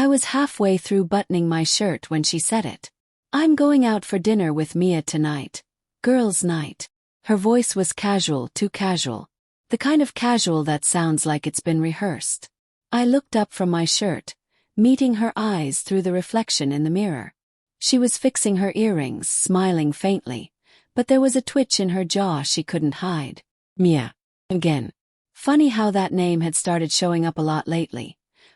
I was halfway through buttoning my shirt when she said it. "I'm going out for dinner with Mia tonight. Girls' night." Her voice was casual, too casual. The kind of casual that sounds like it's been rehearsed. I looked up from my shirt, meeting her eyes through the reflection in the mirror. She was fixing her earrings, smiling faintly, but there was a twitch in her jaw she couldn't hide. Mia. Again. Funny how that name had started showing up a lot lately,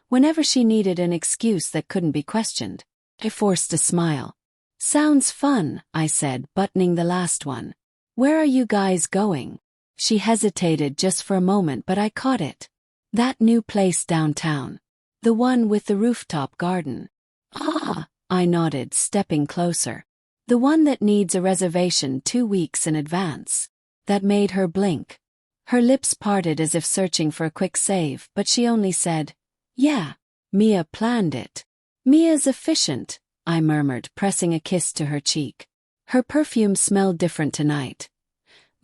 whenever she needed an excuse that couldn't be questioned. I forced a smile. "Sounds fun," I said, buttoning the last one. "Where are you guys going?" She hesitated just for a moment, but I caught it. "That new place downtown. The one with the rooftop garden." "Ah," I nodded, stepping closer. "The one that needs a reservation 2 weeks in advance." That made her blink. Her lips parted as if searching for a quick save, but she only said, "Yeah, Mia planned it." "Mia's efficient," I murmured, pressing a kiss to her cheek. Her perfume smelled different tonight.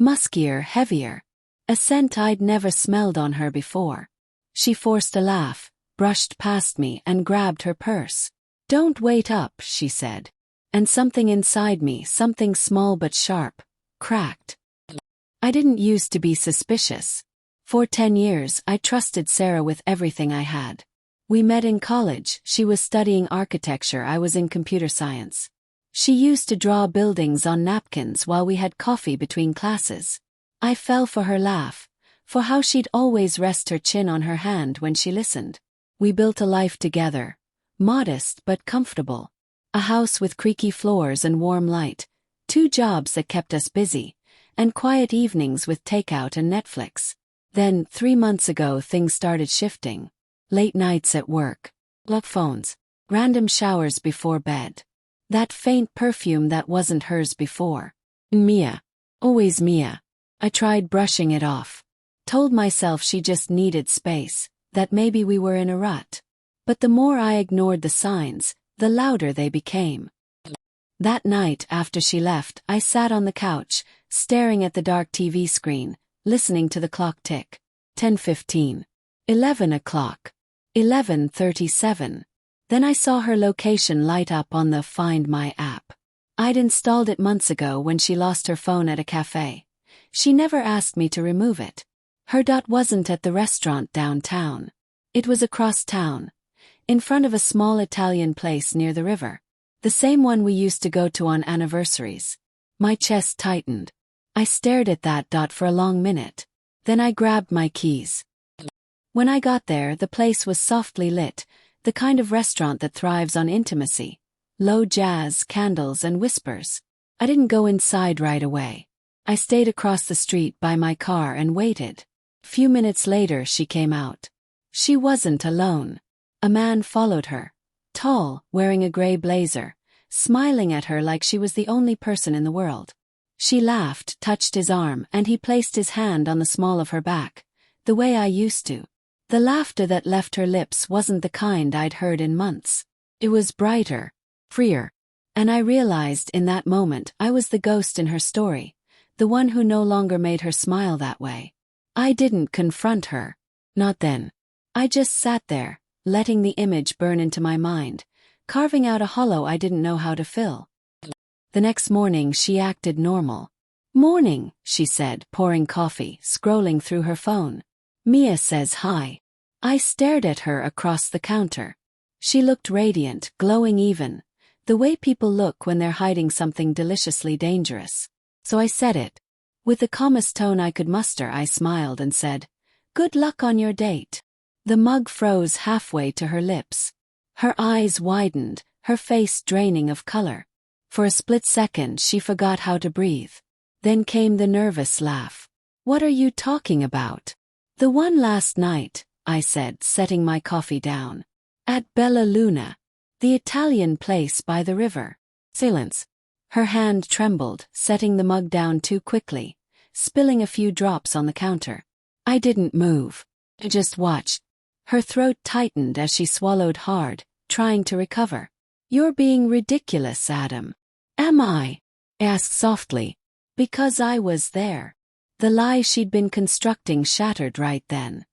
Muskier, heavier. A scent I'd never smelled on her before. She forced a laugh, brushed past me, and grabbed her purse. "Don't wait up," she said. And something inside me, something small but sharp, cracked. I didn't used to be suspicious. For 10 years, I trusted Sarah with everything I had. We met in college. She was studying architecture, I was in computer science. She used to draw buildings on napkins while we had coffee between classes. I fell for her laugh, for how she'd always rest her chin on her hand when she listened. We built a life together, modest but comfortable. A house with creaky floors and warm light, 2 jobs that kept us busy, and quiet evenings with takeout and Netflix. Then, 3 months ago, things started shifting. Late nights at work, love phones, random showers before bed. That faint perfume that wasn't hers before. Mia. Always Mia. I tried brushing it off. Told myself she just needed space, that maybe we were in a rut. But the more I ignored the signs, the louder they became. That night after she left, I sat on the couch, staring at the dark TV screen, listening to the clock tick. 10:15. 11 o'clock. 11:37. Then I saw her location light up on the Find My app. I'd installed it months ago when she lost her phone at a cafe. She never asked me to remove it. Her dot wasn't at the restaurant downtown. It was across town, in front of a small Italian place near the river. The same one we used to go to on anniversaries. My chest tightened. I stared at that dot for a long minute. Then I grabbed my keys. When I got there, the place was softly lit, the kind of restaurant that thrives on intimacy. Low jazz, candles, and whispers. I didn't go inside right away. I stayed across the street by my car and waited. A few minutes later, she came out. She wasn't alone. A man followed her. Tall, wearing a gray blazer, smiling at her like she was the only person in the world. She laughed, touched his arm, and he placed his hand on the small of her back, the way I used to. The laughter that left her lips wasn't the kind I'd heard in months. It was brighter, freer. And I realized in that moment I was the ghost in her story, the one who no longer made her smile that way. I didn't confront her. Not then. I just sat there, letting the image burn into my mind, carving out a hollow I didn't know how to fill. The next morning she acted normal. "Morning," she said, pouring coffee, scrolling through her phone. "Mia says hi." I stared at her across the counter. She looked radiant, glowing even, the way people look when they're hiding something deliciously dangerous. So I said it. With the calmest tone I could muster, I smiled and said, "Good luck on your date." The mug froze halfway to her lips. Her eyes widened, her face draining of color. For a split second she forgot how to breathe. Then came the nervous laugh. "What are you talking about?" "The one last night," I said, setting my coffee down. "At Bella Luna. The Italian place by the river." Silence. Her hand trembled, setting the mug down too quickly, spilling a few drops on the counter. I didn't move. I just watched. Her throat tightened as she swallowed hard, trying to recover. "You're being ridiculous, Adam." "Am I?" I asked softly. "Because I was there." The lie she'd been constructing shattered right then.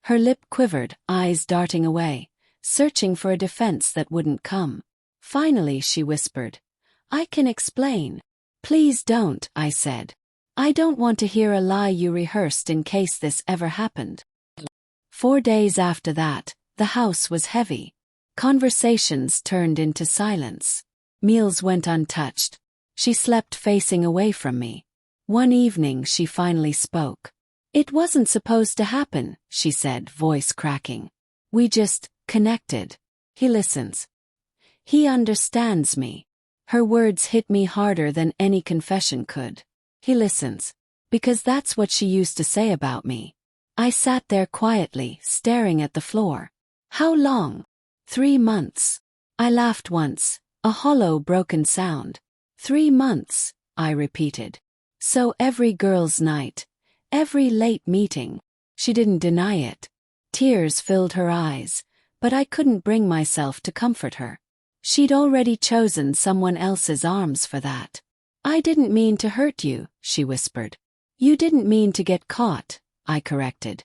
Her lip quivered, eyes darting away, searching for a defense that wouldn't come. Finally, she whispered, "I can explain." "Please don't," I said. "I don't want to hear a lie you rehearsed in case this ever happened." 4 days after that, the house was heavy. Conversations turned into silence. Meals went untouched. She slept facing away from me. One evening she finally spoke. "It wasn't supposed to happen," she said, voice cracking. "We just connected. He listens. He understands me." Her words hit me harder than any confession could. He listens. Because that's what she used to say about me. I sat there quietly, staring at the floor. "How long?" 3 months. I laughed once, a hollow, broken sound. 3 months, I repeated. "So every girls' night, every late meeting." She didn't deny it. Tears filled her eyes, but I couldn't bring myself to comfort her. She'd already chosen someone else's arms for that. "I didn't mean to hurt you," she whispered. "You didn't mean to get caught," I corrected.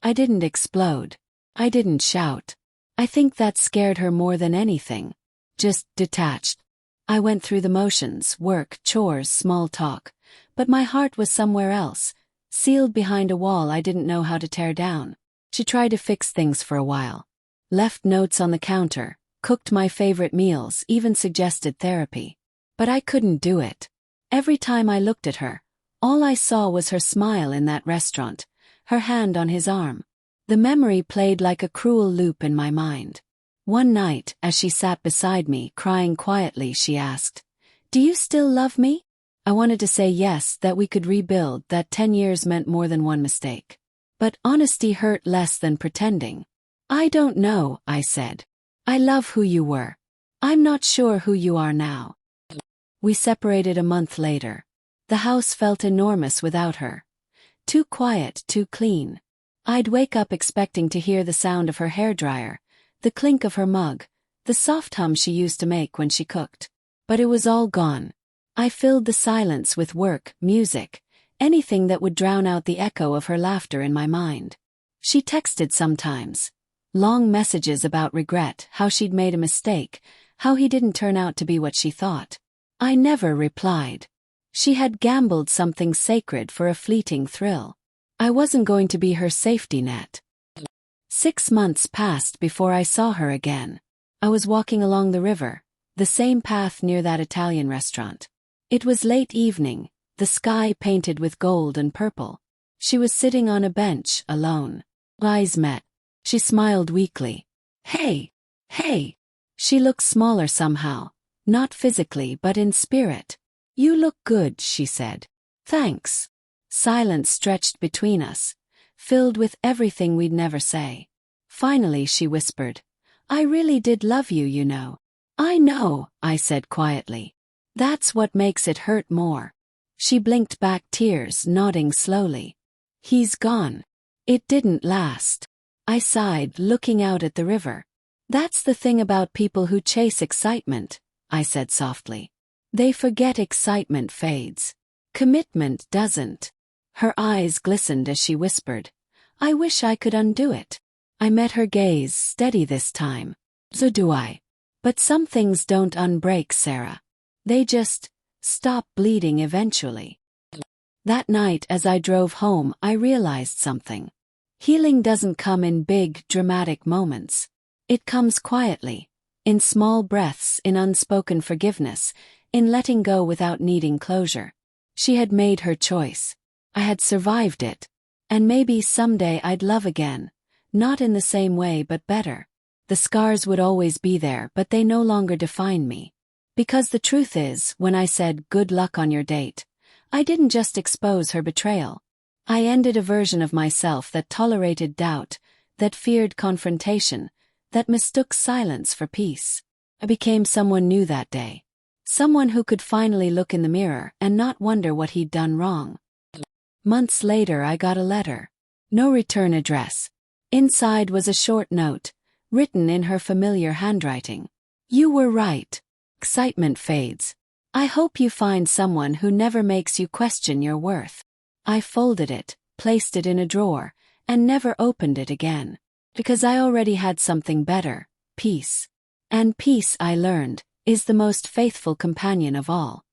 I didn't explode. I didn't shout. I think that scared her more than anything. Just detached. I went through the motions, work, chores, small talk, but my heart was somewhere else, sealed behind a wall I didn't know how to tear down. She tried to fix things for a while. Left notes on the counter, cooked my favorite meals, even suggested therapy. But I couldn't do it. Every time I looked at her, all I saw was her smile in that restaurant, her hand on his arm. The memory played like a cruel loop in my mind. One night, as she sat beside me, crying quietly, she asked, "Do you still love me?" I wanted to say yes, that we could rebuild, that 10 years meant more than one mistake. But honesty hurt less than pretending. "I don't know," I said. "I love who you were. I'm not sure who you are now." We separated a month later. The house felt enormous without her. Too quiet, too clean. I'd wake up expecting to hear the sound of her hairdryer, the clink of her mug, the soft hum she used to make when she cooked. But it was all gone. I filled the silence with work, music, anything that would drown out the echo of her laughter in my mind. She texted sometimes. Long messages about regret, how she'd made a mistake, how he didn't turn out to be what she thought. I never replied. She had gambled something sacred for a fleeting thrill. I wasn't going to be her safety net. 6 months passed before I saw her again. I was walking along the river, the same path near that Italian restaurant. It was late evening, the sky painted with gold and purple. She was sitting on a bench, alone. Eyes met. She smiled weakly. "Hey, hey." She looked smaller somehow, not physically but in spirit. "You look good," she said. "Thanks." Silence stretched between us, filled with everything we'd never say. Finally she whispered, "I really did love you, you know." "I know," I said quietly. "That's what makes it hurt more." She blinked back tears, nodding slowly. "He's gone." It didn't last. I sighed, looking out at the river. "That's the thing about people who chase excitement," I said softly. "They forget excitement fades. Commitment doesn't." Her eyes glistened as she whispered, "I wish I could undo it." I met her gaze, steady this time. "So do I. But some things don't unbreak, Sarah. They just stop bleeding eventually." That night as I drove home, I realized something. Healing doesn't come in big, dramatic moments. It comes quietly, in small breaths, in unspoken forgiveness, in letting go without needing closure. She had made her choice. I had survived it. And maybe someday I'd love again. Not in the same way but better. The scars would always be there, but they no longer define me. Because the truth is, when I said good luck on your date, I didn't just expose her betrayal. I ended a version of myself that tolerated doubt, that feared confrontation, that mistook silence for peace. I became someone new that day. Someone who could finally look in the mirror and not wonder what he'd done wrong. Months later I got a letter. No return address. Inside was a short note, written in her familiar handwriting. "You were right. Excitement fades. I hope you find someone who never makes you question your worth." I folded it, placed it in a drawer, and never opened it again. Because I already had something better, peace. And peace, I learned, is the most faithful companion of all.